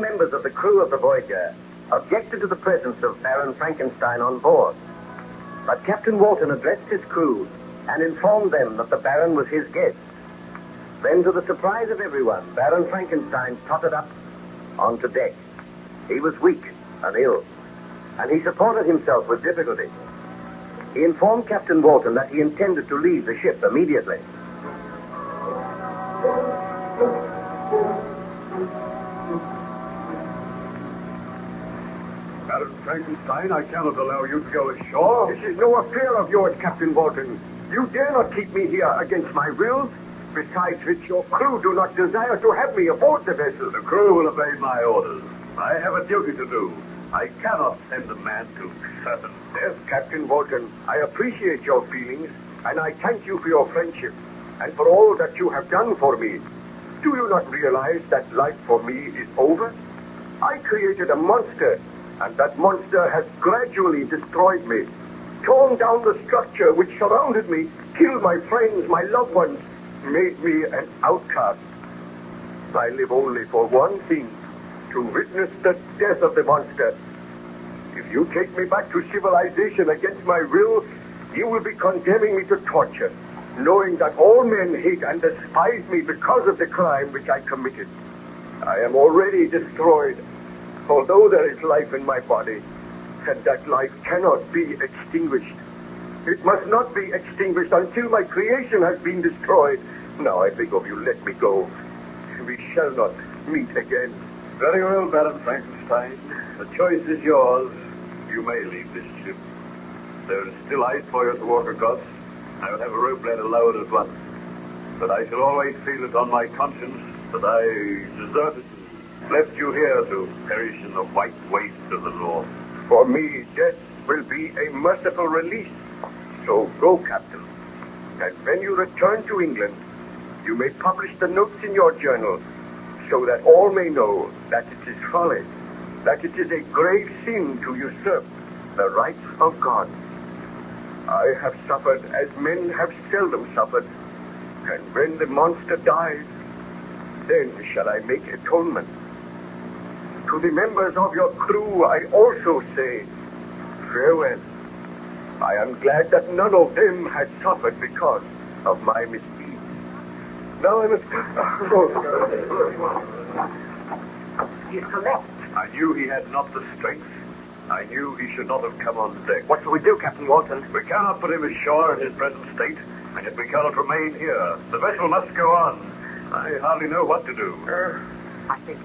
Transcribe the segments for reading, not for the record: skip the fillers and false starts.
members of the crew of the Voyager objected to the presence of Baron Frankenstein on board. But Captain Walton addressed his crew and informed them that the Baron was his guest. Then, to the surprise of everyone, Baron Frankenstein tottered up onto deck. He was weak and ill, and he supported himself with difficulty. He informed Captain Walton that he intended to leave the ship immediately. Baron Frankenstein, I cannot allow you to go ashore. This is no affair of yours, Captain Walton. You dare not keep me here against my will. Besides which, your crew do not desire to have me aboard the vessel. The crew will obey my orders. I have a duty to do. I cannot send a man to certain death. Captain Walton, I appreciate your feelings, and I thank you for your friendship, and for all that you have done for me. Do you not realize that life for me is over? I created a monster, and that monster has gradually destroyed me, torn down the structure which surrounded me, killed my friends, my loved ones, made me an outcast. I live only for one thing, to witness the death of the monster. If you take me back to civilization against my will, you will be condemning me to torture, knowing that all men hate and despise me because of the crime which I committed. I am already destroyed, although there is life in my body, and that life cannot be extinguished. It must not be extinguished until my creation has been destroyed. Now, I beg of you, let me go. We shall not meet again. Very well, Baron Frankenstein. The choice is yours. You may leave this ship. There is still ice for you to walk across. I will have a rope ladder lowered at once. But I shall always feel it on my conscience that I deserted you, left you here to perish in the white waste of the north. For me, death will be a merciful release. So go, Captain. And when you return to England, you may publish the notes in your journal, so that all may know that it is folly, that it is a grave sin to usurp the rights of God. I have suffered as men have seldom suffered, and when the monster dies, then shall I make atonement. To the members of your crew, I also say farewell. I am glad that none of them had suffered because of my misdeeds. Now I must... He's collapsed. I knew he had not the strength. I knew he should not have come on deck. What shall we do, Captain Walton? We cannot put him ashore in his present state, and yet we cannot remain here. The vessel must go on. I hardly know what to do. I think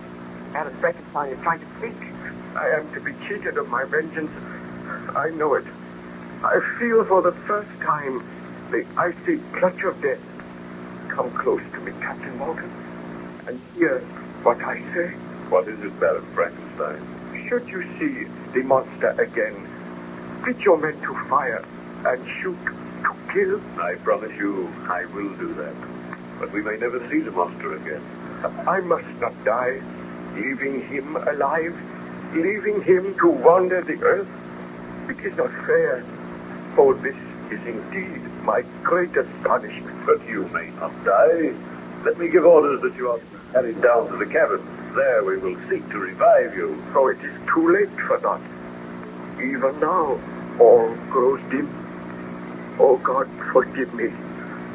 Baron Frankenstein is trying to speak. I am to be cheated of my vengeance. I know it. I feel for the first time the icy clutch of death. Come close to me, Captain Walton, and hear what I say. What is it, Baron Frankenstein? Should you see the monster again, put your men to fire and shoot to kill. I promise you I will do that. But we may never see the monster again. I must not die, leaving him alive, leaving him to wander the earth. It is not fair, for this is indeed my greatest punishment. But you may not die. Let me give orders that you are carried down to the cabin. There we will seek to revive you. Oh, it is too late for that. Even now, all grows dim. Oh, God, forgive me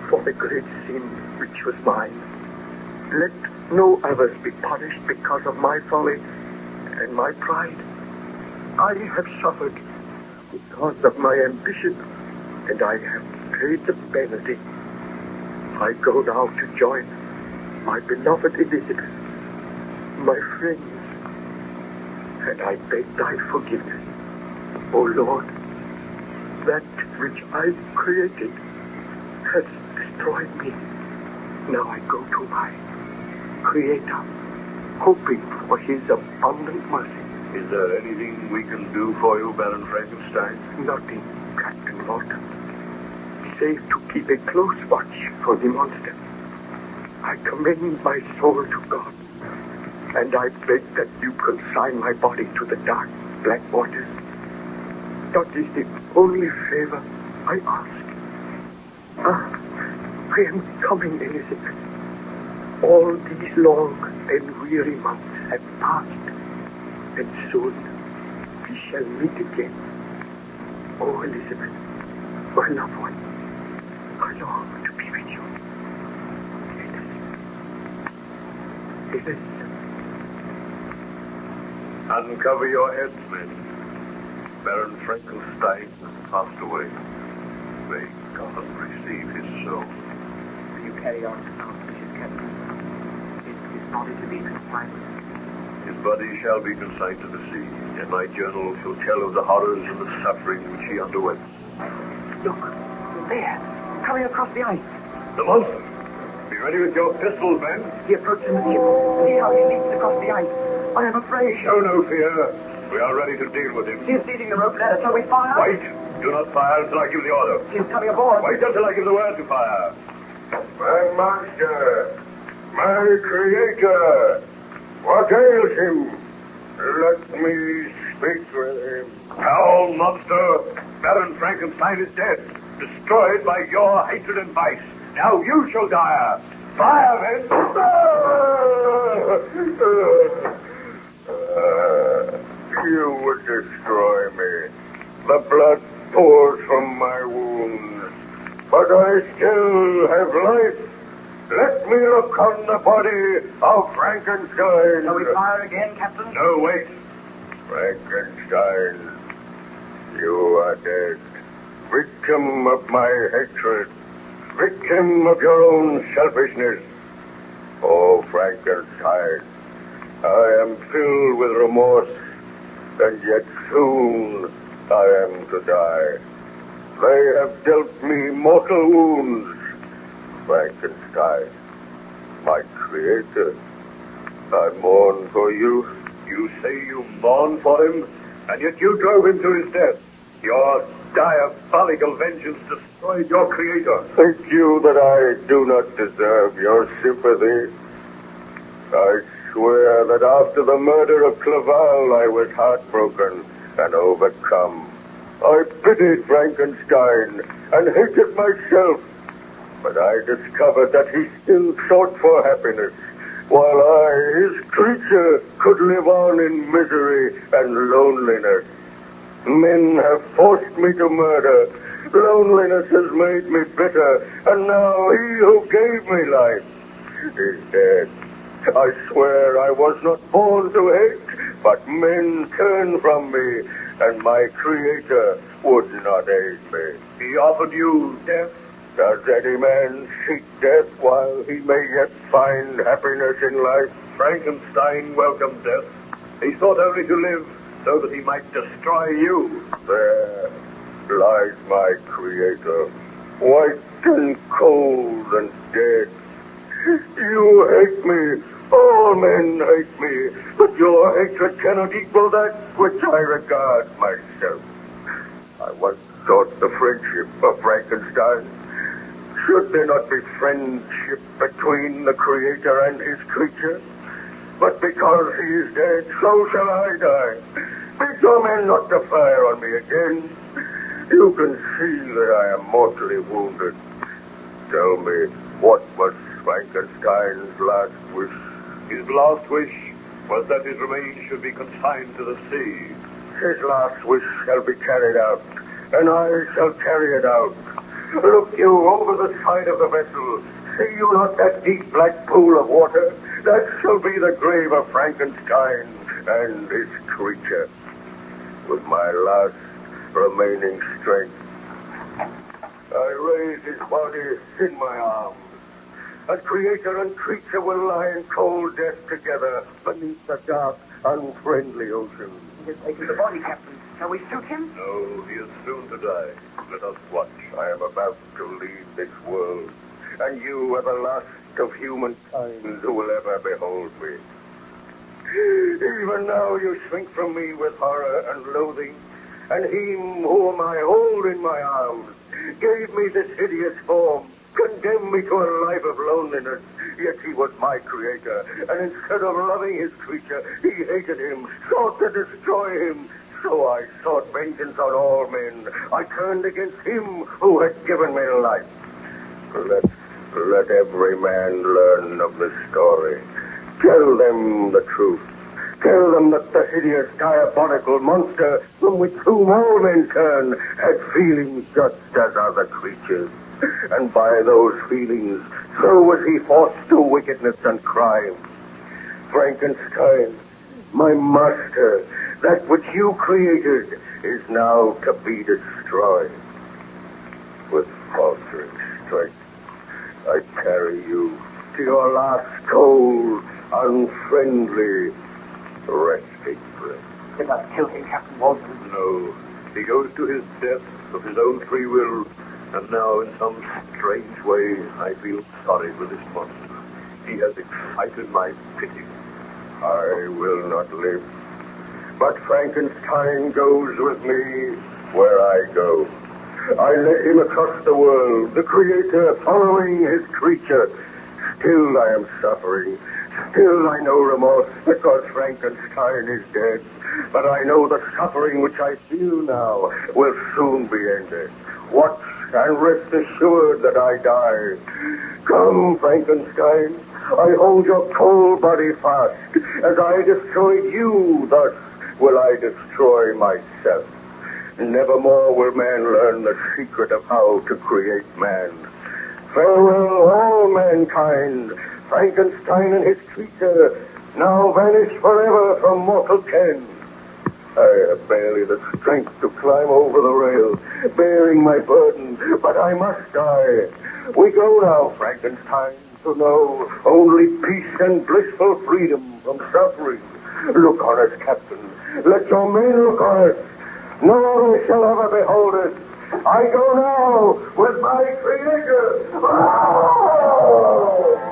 for the great sin which was mine. Let no others be punished because of my folly and my pride. I have suffered because of my ambition, and I have paid the penalty. I go now to join my beloved Elizabeth, my friends, and I beg thy forgiveness. O Lord, that which I created has destroyed me. Now I go to my Creator, hoping for his abundant mercy. Is there anything we can do for you, Baron Frankenstein? Nothing, Captain Walton. Save to keep a close watch for the monster. I commend my soul to God, and I beg that you consign my body to the dark, black waters. That is the only favor I ask. I am coming, Elizabeth. All these long and weary months have passed, And soon we shall meet again. Oh, Elizabeth, my loved one, I long to be with you. It is. Uncover your heads, men. Baron Frankenstein passed away. May God receive his soul. Will you carry on our wishes, Captain? Is his body to be consigned? His body shall be consigned to the sea, and my journal shall tell of the horrors and the suffering which he underwent. Look, there, coming across the ice. The monster! Be ready with your pistols, men. He approaches the ship. See how he leaps across the ice. I am afraid. Show no fear. We are ready to deal with him. He is leading the rope ladder. Shall we fire? Wait! Do not fire until I give the order. He is coming aboard. Wait until I give the word to fire. My master, my creator, what ails him? Let me speak with him. Foul monster! Baron Frankenstein is dead, destroyed by your hatred and vice. Now you shall die. Fire, men! You would destroy me. The blood pours from my wounds, but I still have life. Let me look on the body of Frankenstein. Shall we fire again, Captain? No, wait. Frankenstein, you are dead. Victim of my hatred. Victim of your own selfishness. Oh, Frankenstein, I am filled with remorse, and yet soon I am to die. They have dealt me mortal wounds. Frankenstein, my creator, I mourn for you. You say you mourn for him, and yet you drove him to his death. Your diabolical vengeance destroyed your creator. Think you that I do not deserve your sympathy? I swear that after the murder of Clerval, I was heartbroken and overcome. I pitied Frankenstein and hated myself, but I discovered that he still sought for happiness, while I, his creature, could live on in misery and loneliness. Men have forced me to murder. Loneliness has made me bitter, and now he who gave me life is dead. I swear I was not born to hate, but men turned from me, and my creator would not aid me. He offered you death. Does any man seek death while he may yet find happiness in life? Frankenstein welcomed death. He thought only to live so that he might destroy you. There lies my creator, white and cold and dead. You hate me. All men hate me, but your hatred cannot equal that which I regard myself. I once sought the friendship of Frankenstein. Should there not be friendship between the creator and his creature? But because he is dead, so shall I die. Bid your men not to fire on me again. You can see that I am mortally wounded. Tell me, what was Frankenstein's last wish? His last wish was that his remains should be consigned to the sea. His last wish shall be carried out, and I shall carry it out. Look you over the side of the vessel. See you not that deep black pool of water? That shall be the grave of Frankenstein and his creature. With my last remaining strength, I raise his body in my arms. And creator and creature will lie in cold death together beneath the dark, unfriendly ocean. He has taken the body, Captain. Shall we shoot him? No, he is soon to die. Let us watch. I am about to leave this world, and you are the last of humankind who will ever behold me. Even now you shrink from me with horror and loathing, and him whom I hold in my arms gave me this hideous form, condemned me to a life of loneliness, yet he was my creator, and instead of loving his creature, he hated him, sought to destroy him. So I sought vengeance on all men. I turned against him who had given me life. Let every man learn of this story. Tell them the truth. Tell them that the hideous, diabolical monster from which whom all men turn had feelings just as other creatures. And by those feelings, so was he forced to wickedness and crime. Frankenstein, my master, that which you created is now to be destroyed. With faltering strength, I carry you to your last cold, unfriendly resting place. Did not kill him, Captain Walton. No, he goes to his death of his own free will, and now in some strange way I feel sorry for this monster. He has excited my pity. I will not live, but Frankenstein goes with me where I go. I led him across the world, the creator following his creature. Still I am suffering. Still I know remorse because Frankenstein is dead. But I know the suffering which I feel now will soon be ended. Watch and rest assured that I die. Come, Frankenstein. I hold your cold body fast. As I destroyed you, thus will I destroy myself. Nevermore will man learn the secret of how to create man. Farewell, all mankind. Frankenstein and his creature now vanish forever from mortal ken. I have barely the strength to climb over the rail, bearing my burden, but I must die. We go now, Frankenstein, to know only peace and blissful freedom from suffering. Look on us, Captain. Let your men look on us. No one shall ever behold us. I go now with my creator. Oh!